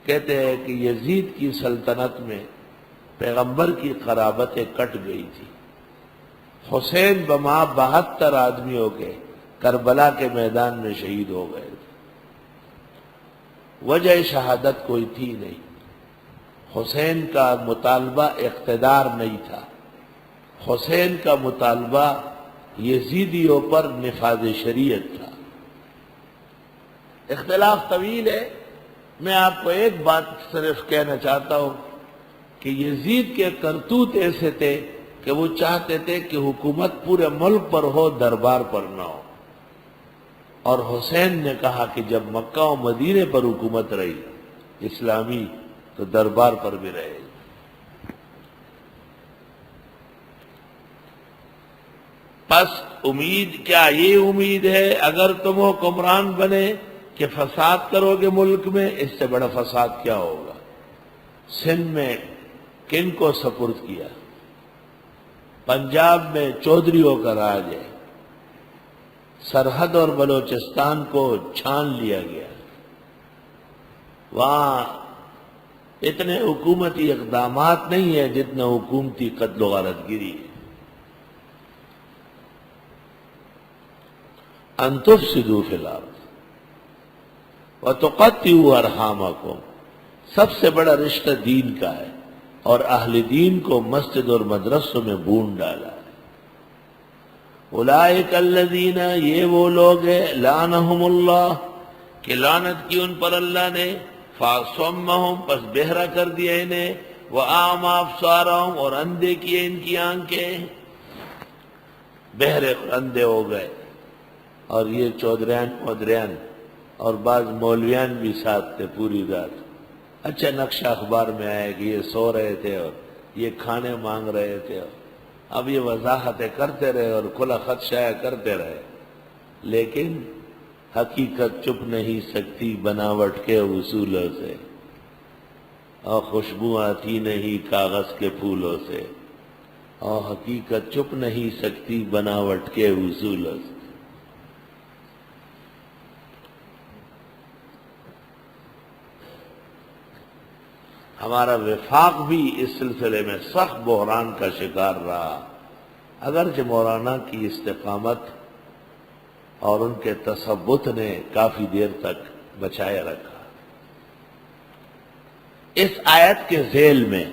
کہتے ہیں کہ یزید کی سلطنت میں پیغمبر کی قرابتیں کٹ گئی تھی. حسین بما 72 آدمیوں کے کربلا کے میدان میں شہید ہو گئے تھے. وجہ شہادت کوئی تھی نہیں. حسین کا مطالبہ اقتدار نہیں تھا. حسین کا مطالبہ یزیدیوں پر نفاذ شریعت تھا. اختلاف طویل ہے. میں آپ کو ایک بات صرف کہنا چاہتا ہوں کہ یزید کے کرتوت ایسے تھے کہ وہ چاہتے تھے کہ حکومت پورے ملک پر ہو، دربار پر نہ ہو. اور حسین نے کہا کہ جب مکہ و مدینے پر حکومت رہی اسلامی تو دربار پر بھی رہے گی. پس امید کیا یہ امید ہے اگر تم حکمران بنے کہ فساد کرو گے ملک میں؟ اس سے بڑا فساد کیا ہوگا. سندھ میں کن کو سپرد کیا؟ پنجاب میں چودھریوں کا راج ہے. سرحد اور بلوچستان کو چھان لیا گیا. وہاں اتنے حکومتی اقدامات نہیں ہیں جتنا حکومتی قتل و غارت گیری ہے. ان تفسدوا فی الارض وتقطعوا ارحامکم. سب سے بڑا رشتہ دین کا ہے اور اہل دین کو مسجد اور مدرسوں میں بھون ڈالا ہے. اولئک الذین، یہ وہ لوگ ہیں لعنہم اللہ کہ لعنت کی ان پر اللہ نے، فاصمہم پس بہرا کر دیا انہیں، واعمی ابصارہم اور اندھے کیے ان کی آنکھیں. بہرے اندھے ہو گئے. اور یہ چودھریان اور بعض مولویان بھی ساتھ تھے پوری رات. اچھا نقشہ اخبار میں آئے کہ یہ سو رہے تھے اور یہ کھانے مانگ رہے تھے. اب یہ وضاحتیں کرتے رہے اور کھلا خط شائع کرتے رہے، لیکن حقیقت چھپ نہیں سکتی بناوٹ کے اصولوں سے، اور خوشبو آتی نہیں کاغذ کے پھولوں سے، اور حقیقت چھپ نہیں سکتی بناوٹ کے اصولوں سے. ہمارا وفاق بھی اس سلسلے میں سخت بحران کا شکار رہا، اگرچہ مولانا کی استقامت اور ان کے تثبت نے کافی دیر تک بچائے رکھا. اس آیت کے ذیل میں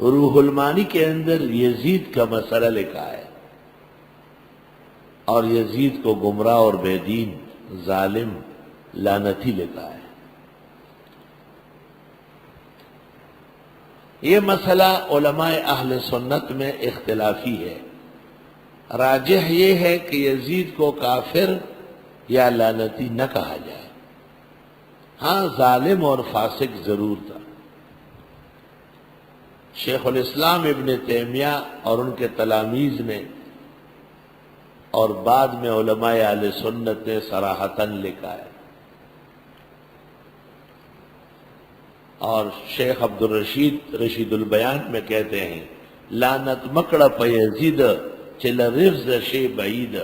روح المانی کے اندر یزید کا مسئلہ لکھا ہے، اور یزید کو گمراہ اور بے دین، ظالم، لعنتی لکھا ہے. یہ مسئلہ علماء اہل سنت میں اختلافی ہے. راجح یہ ہے کہ یزید کو کافر یا لعنتی نہ کہا جائے. ہاں ظالم اور فاسق ضرور تھا. شیخ الاسلام ابن تیمیہ اور ان کے تلاميذ نے اور بعد میں علماء اہل سنت نے صراحتاً لکھا ہے. اور شیخ عبد الرشید رشید البیان میں کہتے ہیں لعنت مکڑ پہ یزید چل رفض شی بعید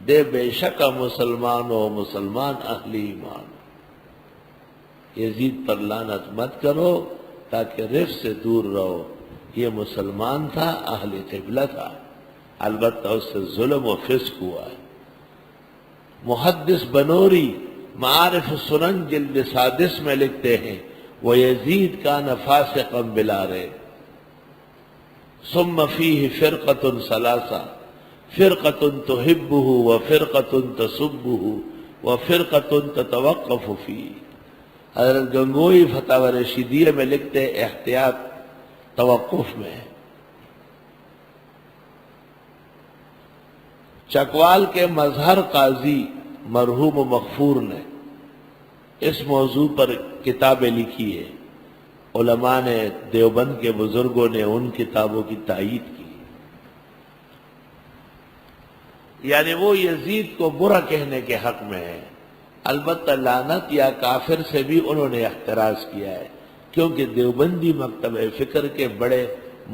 دے بے شک مسلمان و مسلمان اہل ایمان. یزید پر لعنت مت کرو تاکہ رفض سے دور رہو. یہ مسلمان تھا، اہل قبلہ تھا، البتہ اس سے ظلم و فسق ہوا ہے. محدث بنوری معارف السنن جلد 6 میں لکھتے ہیں وَيَزِيدْ كَانَ فَاسِقًا بِلَا رَيْبٍ ثُمَّ فِيهِ فِرْقَةٌ ثَلَاثَةٌ فِرْقَةٌ تُحِبُّهُ وَفِرْقَةٌ تَسُبُّهُ وَفِرْقَةٌ تَتَوَقَّفُ فِيهِ. حضرت گنگوئی فتاوی رشیدیہ میں لکھتے احتیاط توقف میں. چکوال کے مظہر قاضی مرحوم و مغفور نے اس موضوع پر کتابیں لکھی ہے. علماء نے، دیوبند کے بزرگوں نے ان کتابوں کی تائید کی. یعنی وہ یزید کو برا کہنے کے حق میں ہے. البتہ لعنت یا کافر سے بھی انہوں نے احتراز کیا ہے، کیونکہ دیوبندی مکتب فکر کے بڑے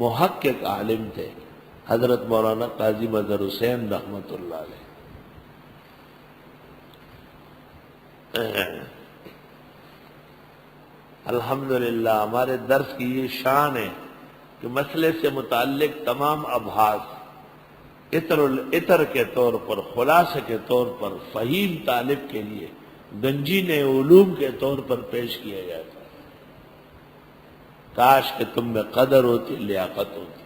محقق عالم تھے حضرت مولانا قاضی مظہر حسین رحمۃ اللہ علیہ. الحمدللہ ہمارے درس کی یہ شان ہے کہ مسئلے سے متعلق تمام ابحاث عطر کے طور پر، خلاصے کے طور پر فہیم طالب کے لیے گنجین علوم کے طور پر پیش کیا جاتا ہے۔ کاش کہ تم میں قدر ہوتی، لیاقت ہوتی۔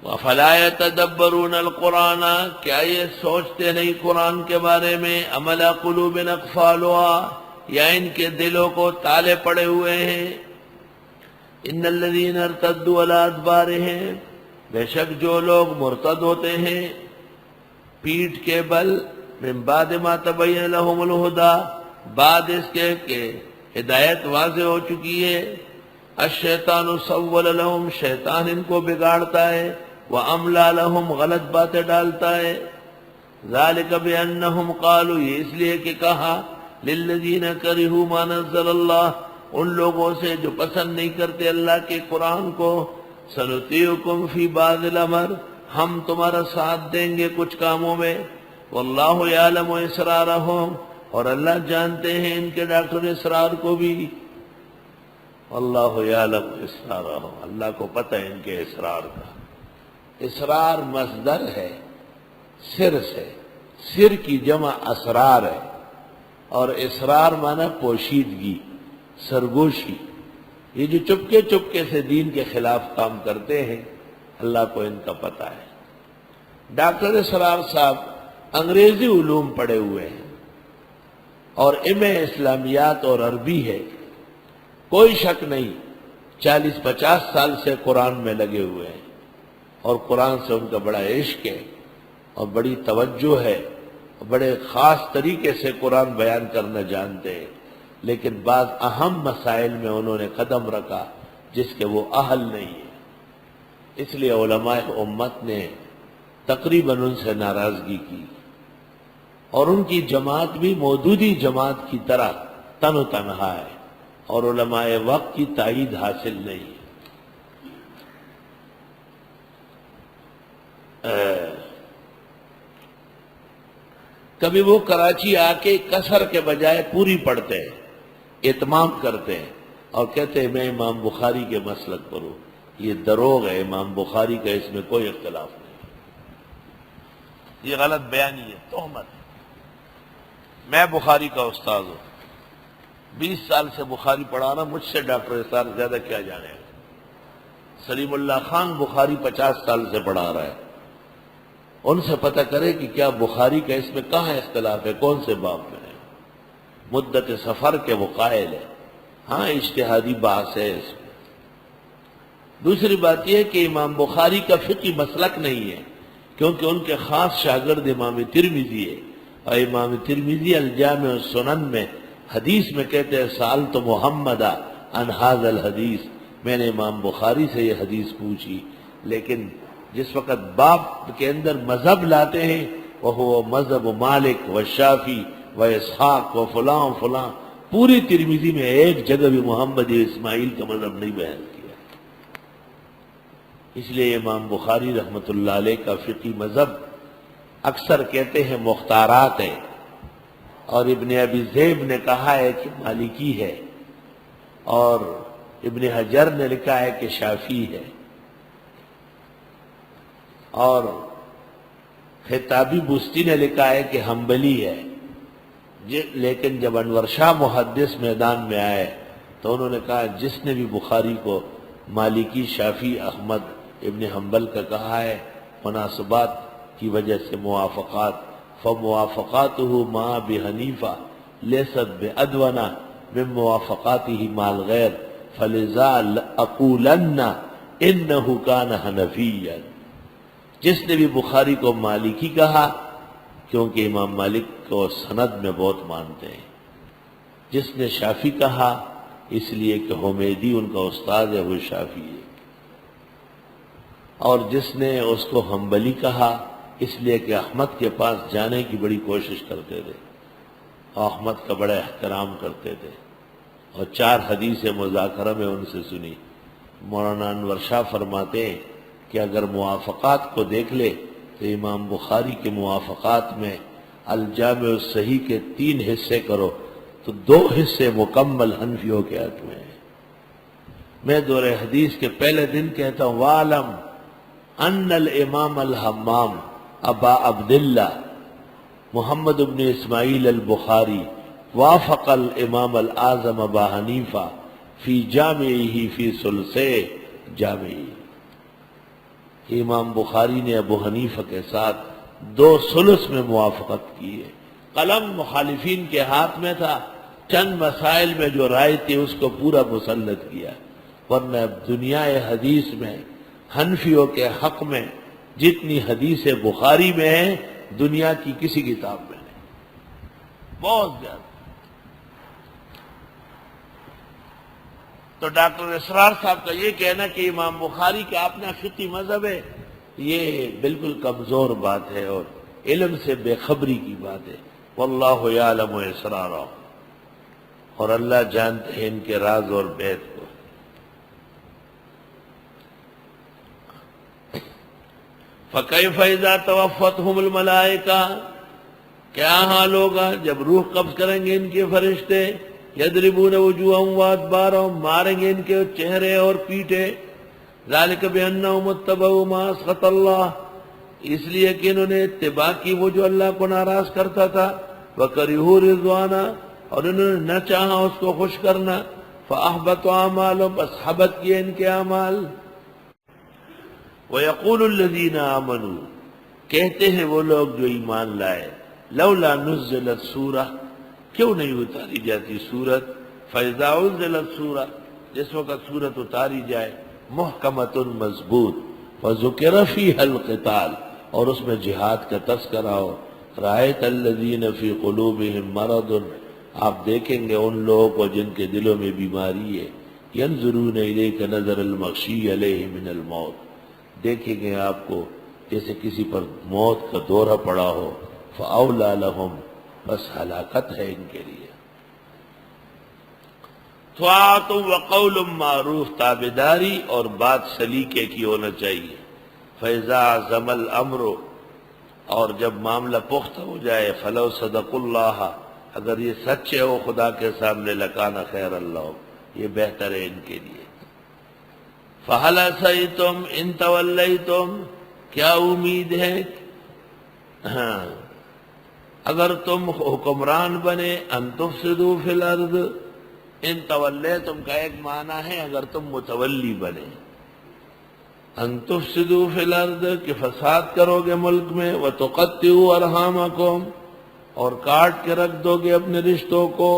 وَفَلَا يَتَدَبَّرُونَ الْقُرْآنَ، کیا یہ سوچتے نہیں قرآن کے بارے میں؟ أَمْ عَلَىٰ قُلُوبٍ أَقْفَالُهَا، یا ان کے دلوں کو تالے پڑے ہوئے ہیں۔ إِنَّ الَّذِينَ ارْتَدُّوا عَلَىٰ أَدْبَارِهِمْ، بے شک جو لوگ مرتد ہوتے ہیں پیٹھ کے بل، من بعد ما تبین لهم الہدی، بعد اس کے کہ ہدایت واضح ہو چکی ہے۔ الشیطان سول لهم، شیطان ان کو بگاڑتا ہے، وَأَمْلَى لَهُمْ، غلط باتیں ڈالتا ہے۔ ذَلِكَ بِأَنَّهُمْ قَالُوا، یہ اس لیے کہ کہا، لِلَّذِينَ كَرِهُوا مَا نَزَّلَ اللَّهُ، ان لوگوں سے جو پسند نہیں کرتے اللہ کے قرآن کو، سَنُطِيعُكُمْ فِي بَعْضِ الْأَمْرِ، ہم تمہارا ساتھ دیں گے کچھ کاموں میں، وَاللَّهُ يَعْلَمُ إِسْرَارَهُمْ، اور اللہ جانتے ہیں ان کے ڈاکٹر اسرار کو بھی۔ واللہ یعلم اسرارہم، اللہ کو پتہ ہے ان کے اسرار کا۔ اسرار مصدر ہے سر سے، سر کی جمع اسرار ہے، اور اسرار معنی پوشیدگی، سرگوشی۔ یہ جو چپکے چپکے سے دین کے خلاف کام کرتے ہیں اللہ کو ان کا پتہ ہے۔ ڈاکٹر اسرار صاحب انگریزی علوم پڑھے ہوئے ہیں اور اسلامیات اور عربی ہے، کوئی شک نہیں، 40-50 سال سے قرآن میں لگے ہوئے ہیں، اور قرآن سے ان کا بڑا عشق ہے اور بڑی توجہ ہے، اور بڑے خاص طریقے سے قرآن بیان کرنا جانتے ہیں، لیکن بعض اہم مسائل میں انہوں نے قدم رکھا جس کے وہ اہل نہیں ہے، اس لیے علماء امت نے تقریباً ان سے ناراضگی کی، اور ان کی جماعت بھی مودودی جماعت کی طرح تن و تنہا ہے، اور علماء وقت کی تائید حاصل نہیں ہے۔ کبھی وہ کراچی آ کے کسر کے بجائے پوری پڑھتے ہیں، اتمام کرتے ہیں، اور کہتے ہیں میں امام بخاری کے مسلک پر ہوں۔ یہ دروغ ہے، امام بخاری کا اس میں کوئی اختلاف نہیں، یہ غلط بیانی ہے، تہمت ہے۔ میں بخاری کا استاد ہوں، 20 سال سے بخاری پڑھا رہا، مجھ سے ڈاکٹر اسرار زیادہ کیا جانے گا۔ سلیم اللہ خان بخاری 50 سال سے پڑھا رہا ہے، ان سے پتہ کرے کہ کیا بخاری کا اس میں کہاں اختلاف ہے، کون سے باب میں ہے۔ مدت سفر کے وہ قائل ہے، ہاں اجتہادی بحث ہے اس میں۔ دوسری بات یہ ہے کہ امام بخاری کا فقہی مسلک نہیں ہے، کیونکہ ان کے خاص شاگرد امام ترمذی ہے، اور امام ترمذی الجامع السنن میں حدیث میں کہتے ہیں سألت محمد عن هذا الحدیث، میں نے امام بخاری سے یہ حدیث پوچھی، لیکن جس وقت باب کے اندر مذہب لاتے ہیں وہ مذہب مالک و شافی و اسحاق و فلاں فلاں، پوری ترمذی میں ایک جگہ بھی محمد اسماعیل کا مذہب نہیں بیان کیا۔ اس لیے امام بخاری رحمۃ اللہ علیہ کا فقہی مذہب اکثر کہتے ہیں مختارات ہے، اور ابن ابی ذئب نے کہا ہے کہ مالکی ہے، اور ابن حجر نے لکھا ہے کہ شافعی ہے، اور خطابی بستی نے لکھا ہے کہ حنبلی ہے۔ لیکن جب انور شاہ محدث میدان میں آئے تو انہوں نے کہا جس نے بھی بخاری کو مالکی، شافعی، احمد ابن حنبل کا کہا ہے، مناسبات کی وجہ سے موافقات، فموافقاته مع ابی حنیفہ لیست بأدون من موافقاته مع الغیر فلذا اقولن انه كان حنفیا۔ جس نے بھی بخاری کو مالکی کہا کیونکہ امام مالک کو سند میں بہت مانتے ہیں، جس نے شافعی کہا اس لیے کہ حمیدی ان کا استاد ہے، وہ شافعی ہے، اور جس نے اس کو حنبلی کہا اس لیے کہ احمد کے پاس جانے کی بڑی کوشش کرتے تھے اور احمد کا بڑا احترام کرتے تھے، اور 4 حدیث مذاکرہ میں ان سے سنی۔ مولانا انور شاہ فرماتے ہیں کہ اگر موافقات کو دیکھ لے تو امام بخاری کے موافقات میں الجامع الصحیح کے 3 حصے کرو تو 2 حصے مکمل حنفیوں کے حق میں ہیں۔ میں دور حدیث کے پہلے دن کہتا ہوں وَعْلَمْ أَنَّ الْإِمَامَ الْحَمَّامِ ابا عبداللہ محمد بن اسماعیل البخاری وافق الامام الاعظم ابا حنیفہ فی جامعہ فی ثلثے جامعہ۔ امام بخاری نے ابو حنیفہ کے ساتھ 2 ثلث میں موافقت کی ہے۔ قلم مخالفین کے ہاتھ میں تھا، چند مسائل میں جو رائے تھی اس کو پورا مسلط کیا، ورنہ دنیا حدیث میں حنفیوں کے حق میں جتنی حدیث بخاری میں ہیں دنیا کی کسی کتاب میں نہیں، بہت زیادہ۔ تو ڈاکٹر اسرار صاحب کا یہ کہنا کہ امام بخاری کا اپنا فقہی مذہب ہے، یہ بالکل کمزور بات ہے اور علم سے بے خبری کی بات ہے۔ واللہ یعلم اسرارہم، اور اللہ جانتے ہیں ان کے راز اور بیت کو۔ فَكَيْفَ إِذَا تَوَفَّتْهُمُ الْمَلَائِكَةُ، کیا حال ہوگا جب روح قبض کریں گے ان کے فرشتے؟ يَضْرِبُونَ وُجُوهَهُمْ وَأَدْبَارَهُمْ، ماریں گے ان کے چہرے اور پیٹھے۔ ذَلِكَ بِأَنَّهُمُ اتَّبَعُوا مَا أَسْخَطَ اللَّهَ، اس لیے کہ انہوں نے اتباع کی وہ جو اللہ کو ناراض کرتا تھا، وَكَرِهُوا رِضْوَانَهُ، اور انہوں نے نہ چاہا اس کو خوش کرنا، فَأَحْبَطَ أَعْمَالَهُمْ، بس حبط کیے ان کے اعمال۔ وَيَقُولُ الَّذِينَ آمَنُوا، کہتے ہیں وہ لوگ جو ایمان لائے، لولا نزلت سورہ، کیوں نہیں اتاری جاتی سورت؟ فَإِذَا أُنزِلَتْ سورہ، جس وقت سورت اتاری جائے، محکمۃ مضبوط، فَذُكِرَ فِيهَا الْقِتَالُ، اور اس میں جہاد کا تذکرہ ہو، رَأَيْتَ الَّذِينَ فِي قُلُوبِهِمْ مَرَضٌ، آپ دیکھیں گے ان لوگوں کو جن کے دلوں میں بیماری ہے، يَنظُرُونَ إِلَيْكَ نَظَرَ الْمَغْشِيِّ عَلَيْهِ مِنَ الْمَوْتِ، دیکھیں گے آپ کو جیسے کسی پر موت کا دورہ پڑا ہو، فَأَوْلَى لَهُمْ، بس ہلاکت ہے ان کے لیے۔ طاعت وقول معروف، تابعداری اور بات سلیقے کی ہونا چاہیے۔ فَإِذَا عَزَمَ الْأَمْرُ، اور جب معاملہ پختہ ہو جائے، فَلَوْ صَدَقُوا اللَّهَ، اگر یہ سچے ہو خدا کے سامنے، لَكَانَ خَيْرًا لَهُمْ، یہ بہتر ہے ان کے لیے۔ فَهَلْ عَصَيْتُمْ إِن تَوَلَّيْتُمْ، کیا امید ہے ہاں اگر تم حکمران بنے، ان تفسدوا فی الارض، ان تولیتم کا ایک معنی ہے اگر تم متولی بنے، ان تفسدوا فی الارض کہ فساد کرو گے ملک میں، وتقطعوا ارحامکم اور کاٹ کے رکھ دو گے اپنے رشتوں کو،